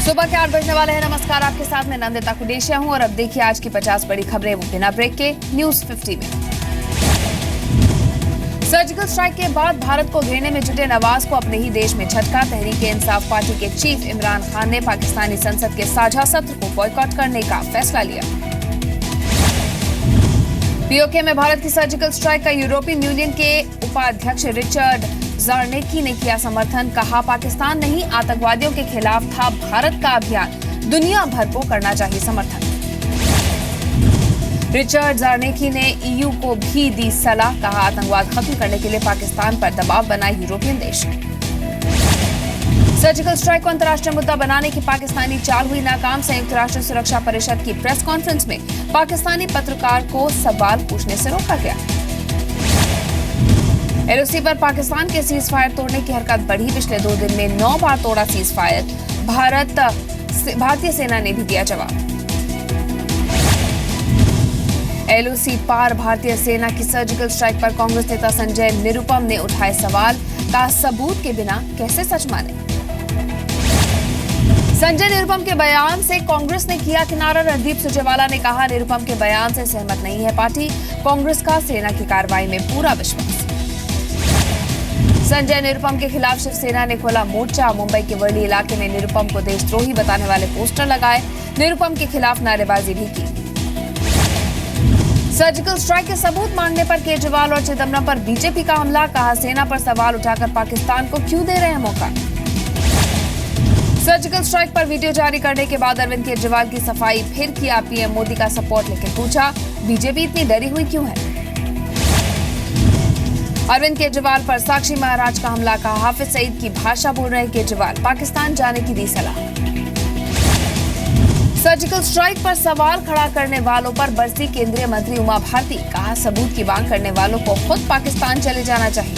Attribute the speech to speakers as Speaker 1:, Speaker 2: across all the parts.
Speaker 1: सुबह के 8 बजने वाले हैं। नमस्कार, आपके साथ मैं नंदिता कुडेशिया हूं और अब देखिए आज की 50 बड़ी खबरें वो बिना ब्रेक के न्यूज 50 में। सर्जिकल स्ट्राइक के बाद भारत को घेरने में जुटे नवाज को अपने ही देश में झटका। तहरीक-ए-इंसाफ पार्टी के चीफ इमरान खान ने पाकिस्तानी संसद के साझा सत्र को बॉयकॉट करने का फैसला लिया। पीओके में भारत की सर्जिकल स्ट्राइक का यूरोपियन यूनियन के उपाध्यक्ष रिचर्ड ज़ारनेकी ने किया समर्थन। कहा, पाकिस्तान नहीं आतंकवादियों के खिलाफ था भारत का अभियान, दुनिया भर को करना चाहिए समर्थन। रिचर्ड ज़ारनेकी ने ईयू को भी दी सलाह। कहा, आतंकवाद खत्म करने के लिए पाकिस्तान पर दबाव बनाए यूरोपियन देश। सर्जिकल स्ट्राइक को अंतर्राष्ट्रीय मुद्दा बनाने की पाकिस्तानी चाल हुई नाकाम। संयुक्त राष्ट्र सुरक्षा परिषद की प्रेस कॉन्फ्रेंस में पाकिस्तानी पत्रकार को सवाल पूछने से रोका गया। एलओसी पर पाकिस्तान के सीज फायर तोड़ने की हरकत बढ़ी। पिछले 2 दिन में 9 बार तोड़ा सीज फायर। भारतीय सेना ने भी दिया जवाब। एलओसी पार भारतीय सेना की सर्जिकल स्ट्राइक पर कांग्रेस नेता संजय निरुपम ने उठाए सवाल। कहा, सबूत के बिना कैसे सच माने। संजय निरुपम के बयान से कांग्रेस ने किया किनारा। रणदीप सुरजेवाला ने कहा, निरुपम के बयान से सहमत नहीं है पार्टी। कांग्रेस का सेना की कार्रवाई में पूरा विश्वास। संजय निरुपम के खिलाफ शिवसेना ने खोला मोर्चा। मुंबई के वर्ली इलाके में निरुपम को देशद्रोही बताने वाले पोस्टर लगाए। निरुपम के खिलाफ नारेबाजी भी की। सर्जिकल स्ट्राइक के सबूत मांगने पर केजरीवाल और चिदंबरम पर बीजेपी का हमला। कहा, सेना पर सवाल उठाकर पाकिस्तान को क्यों दे रहे हैं मौका। सर्जिकल स्ट्राइक पर वीडियो जारी करने के बाद अरविंद केजरीवाल की सफाई। फिर किया पीएम मोदी का सपोर्ट, लेकिन पूछा, बीजेपी इतनी डरी हुई क्यों है। अरविंद केजरीवाल पर साक्षी महाराज का हमला। कहा, हाफिज सईद की भाषा बोल रहे केजरीवाल, पाकिस्तान जाने की दी सलाह। सर्जिकल स्ट्राइक पर सवाल खड़ा करने वालों पर बरसी केंद्रीय मंत्री उमा भारती। कहा, सबूत की मांग करने वालों को खुद पाकिस्तान चले जाना चाहिए।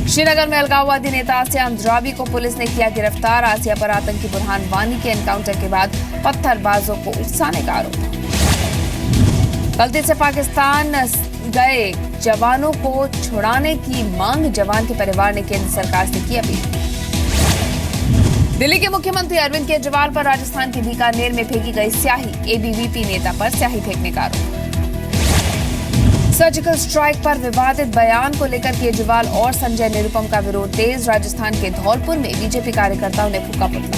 Speaker 1: श्रीनगर में अलगाववादी नेता आसिया अंद्राबी को पुलिस ने किया गिरफ्तार। आसिया पर आतंकी बुरहान वानी के एनकाउंटर के बाद पत्थरबाजों को उकसाने का आरोप। गलती से पाकिस्तान गए जवानों को छुड़ाने की मांग। जवान के परिवार ने केंद्र सरकार से की अपील। दिल्ली के मुख्यमंत्री अरविंद केजरीवाल पर राजस्थान के बीकानेर में फेंकी गई स्याही। एबीवीपी नेता पर स्याही फेंकने का आरोप। सर्जिकल स्ट्राइक पर विवादित बयान को लेकर केजरीवाल और संजय निरुपम का विरोध तेज। राजस्थान के धौलपुर में बीजेपी कार्यकर्ताओं ने फूका पुतला।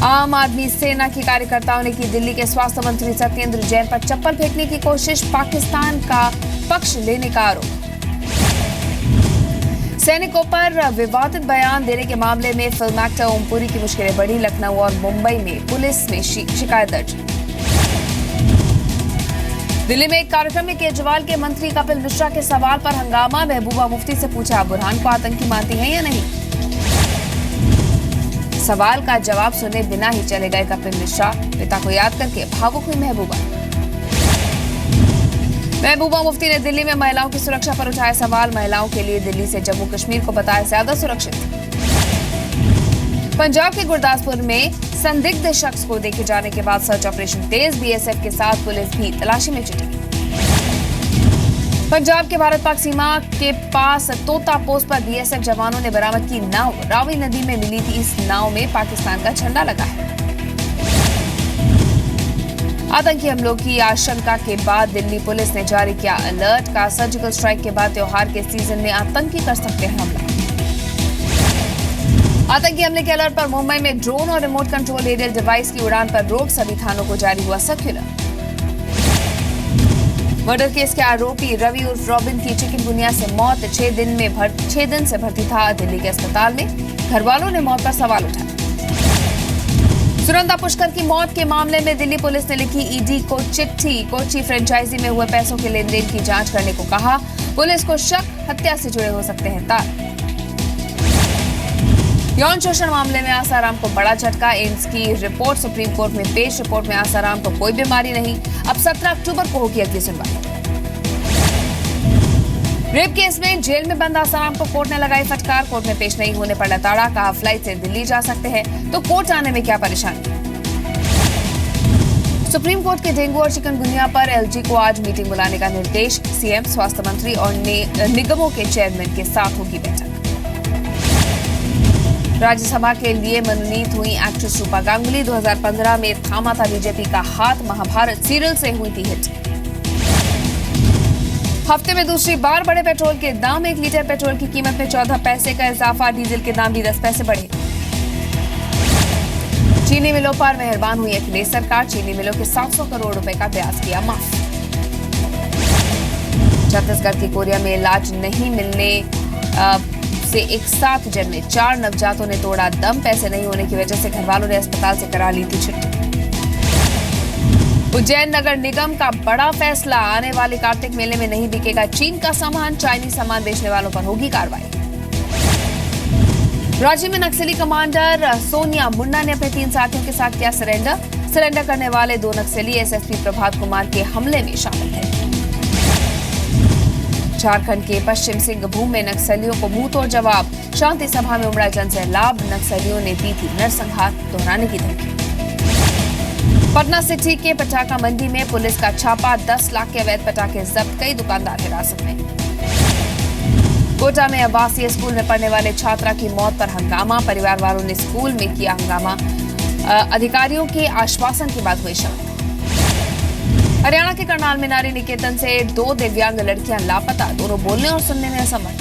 Speaker 1: आम आदमी सेना की कार्यकर्ताओं ने की दिल्ली के स्वास्थ्य मंत्री सत्येंद्र जैन पर चप्पल फेंकने की कोशिश। पाकिस्तान का पक्ष लेने का आरोप। सैनिकों पर विवादित बयान देने के मामले में फिल्म एक्टर ओमपुरी की मुश्किलें बढ़ी। लखनऊ और मुंबई में पुलिस में शिकायत दर्ज। दिल्ली में एक कार्यक्रम में केजरीवाल के मंत्री कपिल मिश्रा के सवाल पर हंगामा। महबूबा मुफ्ती से पूछा, बुरहान को आतंकी मानती हैं या नहीं। सवाल का जवाब सुने बिना ही चले गए कपिल मिश्रा। पिता को याद करके भावुक हुई महबूबा मुफ्ती ने दिल्ली में महिलाओं की सुरक्षा पर उठाया सवाल। महिलाओं के लिए दिल्ली से जम्मू कश्मीर को बताया ज्यादा सुरक्षित। पंजाब के गुरदासपुर में संदिग्ध शख्स को देखे जाने के बाद सर्च ऑपरेशन तेज। बीएसएफ के साथ पुलिस भी तलाशी में जुटी। पंजाब के भारत पाक सीमा के पास तोता पोस्ट पर बीएसएफ जवानों ने बरामद की नाव। रावी नदी में मिली थी। इस नाव में पाकिस्तान का झंडा लगा है। आतंकी हमलों की आशंका के बाद दिल्ली पुलिस ने जारी किया अलर्ट। का सर्जिकल स्ट्राइक के बाद त्योहार के सीजन में आतंकी कर सकते हैं हमला। आतंकी हमले के अलर्ट पर मुंबई में ड्रोन और रिमोट कंट्रोल एरियल डिवाइस की उड़ान पर रोक। सभी थानों को जारी हुआ सर्कुलर। मर्डर केस के आरोपी रवि उर्फ रॉबिन की चिकनगुनिया से मौत। 6 दिन से भर्ती था दिल्ली के अस्पताल में। घर वालों ने मौत पर सवाल उठाए। सुनंदा पुष्कर की मौत के मामले में दिल्ली पुलिस ने लिखी ईडी को चिट्ठी। कोची फ्रेंचाइजी में हुए पैसों के लेन देन की जांच करने को कहा। पुलिस को शक हत्या से जुड़े हो सकते हैं तार। यौन शोषण मामले में आसाराम को बड़ा झटका। एम्स की रिपोर्ट सुप्रीम कोर्ट में पेश। रिपोर्ट में आसाराम को कोई बीमारी नहीं। अब 17 अक्टूबर को होगी अगली सुनवाई। रेप केस में जेल में बंद आसाराम को कोर्ट ने लगाई फटकार। कोर्ट में पेश नहीं होने पर लताड़ा। कहा, फ्लाइट से दिल्ली जा सकते हैं तो कोर्ट आने में क्या परेशानी। सुप्रीम कोर्ट के डेंगू और चिकनगुनिया पर एलजी को आज मीटिंग बुलाने का निर्देश। सीएम, स्वास्थ्य मंत्री और निगमों के चेयरमैन के साथ होगी बैठक। राज्यसभा के लिए मनोनीत हुई एक्ट्रेस रूपा गांगुली 2015 में थामा था बीजेपी का हाथ, महाभारत सीरियल से हुई थी हिट। हफ्ते में दूसरी बार बढ़े पेट्रोल के दाम, 1 लीटर पेट्रोल की कीमत में 14 पैसे का इजाफा, डीजल के दाम भी 10 पैसे बढ़े। चीनी मिलों पर मेहरबान हुई अखिलेश सरकार, चीनी मिलों के 700 करोड़ रुपए का ब्याज किया माफ। छत्तीसगढ़ के कोरिया में इलाज नहीं मिलने से एक साथ जन्मे 4 नवजातों ने तोड़ा दम, पैसे नहीं होने की वजह से घरवालों ने अस्पताल से करा ली थी छुट्टी। उज्जैन नगर निगम का बड़ा फैसला, आने वाले कार्तिक मेले में नहीं बिकेगा चीन का सामान, चाइनीज सामान बेचने वालों पर होगी कार्रवाई। राज्य में नक्सली कमांडर सोनिया मुंडा ने अपने 3 साथियों के साथ किया सरेंडर करने वाले 2 नक्सली एसएसपी प्रभात कुमार के हमले में शामिल थे। झारखंड के पश्चिम सिंहभूम में नक्सलियों को मुंह तोड़ जवाब, शांति सभा में उमड़ा जनसैलाब, नक्सलियों ने दी थी नरसंहार दोहराने की धमकी। पटना सिटी के पटाखा मंडी में पुलिस का छापा, 10 लाख के अवैध पटाखे जब्त, कई दुकानदार हिरासत में। कोटा में आवासीय स्कूल में पढ़ने वाले छात्रा की मौत पर हंगामा, परिवार वालों ने स्कूल में किया हंगामा, अधिकारियों के आश्वासन के बाद हुए शांत। हरियाणा के करनाल में नारी निकेतन से 2 दिव्यांग लड़कियां लापता, दोनों बोलने और सुनने में असमर्थ।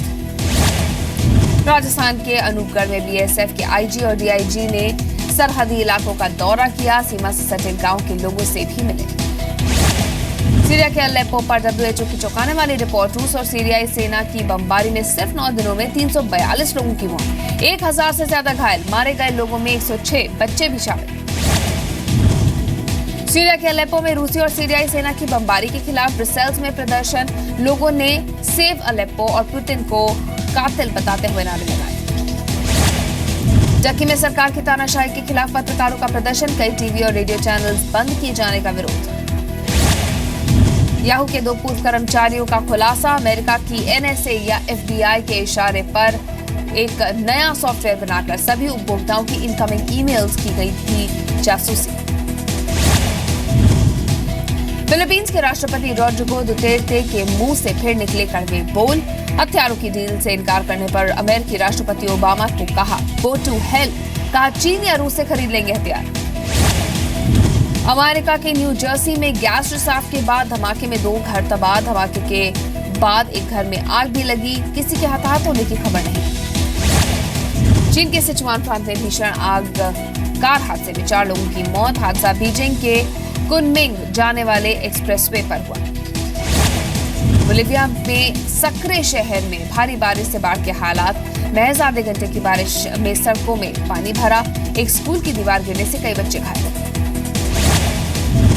Speaker 1: राजस्थान के अनूपगढ़ में बीएसएफ के आईजी और डीआईजी ने सरहदी इलाकों का दौरा किया, सीमा से सटे गांव के लोगों से भी मिले। सीरिया के अलेप्पो पर डब्ल्यूएचओ की चौंकाने वाली रिपोर्ट, रूस और सीरियाई सेना की बमबारी में सिर्फ 9 दिनों में 342 लोगों की मौत, 1000 से ज्यादा घायल, मारे गए लोगों में 106 बच्चे भी शामिल। सीरिया के अलेप्पो में रूसी और सीरियाई सेना की बमबारी के खिलाफ ब्रसेल्स में प्रदर्शन, लोगों ने सेव अलेप्पो और पुतिन को कातिल बताते हुए नारे लगाए। टर्की में सरकार की तानाशाही के खिलाफ पत्रकारों का प्रदर्शन, कई टीवी और रेडियो चैनल्स बंद किए जाने का विरोध। याहू के 2 पूर्व कर्मचारियों का खुलासा, अमेरिका की एनएसए या एफबीआई के इशारे पर एक नया सॉफ्टवेयर बनाकर सभी उपभोक्ताओं की इनकमिंग ईमेल्स की गई थी जासूसी। फिलीपींस के राष्ट्रपति रोड्रिगो दुटेर्ते के मुंह से फिर निकले कड़वे बोल, हथियारों की डील से इनकार करने पर अमेरिकी राष्ट्रपति ओबामा को कहा गो टू हेल, कहा चीन या रूस से खरीद लेंगे हथियार। अमेरिका के न्यू जर्सी में गैस रिसाव के बाद धमाके में 2 घर तबाह, धमाके के बाद एक घर में आग भी लगी, किसी के हताहत होने की खबर नहीं। चीन के सिचुआन प्रांत में भीषण आग कार हादसे में 4 लोगों की मौत, हादसा बीजिंग के कुनमिंग जाने वाले एक्सप्रेसवे पर हुआ। बोलिविया में सक्रे शहर में भारी बारिश से बाढ़ के हालात, महज आधे घंटे की बारिश में सड़कों में पानी भरा, एक स्कूल की दीवार गिरने से कई बच्चे घायल।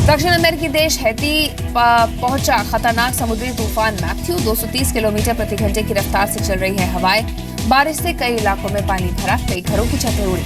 Speaker 1: दक्षिण अमेरिकी देश हैती पहुंचा खतरनाक समुद्री तूफान मैथ्यू, 230 किलोमीटर प्रति घंटे की रफ्तार से चल रही है हवाएं, बारिश से कई इलाकों में पानी भरा, कई घरों की छतें उड़ी।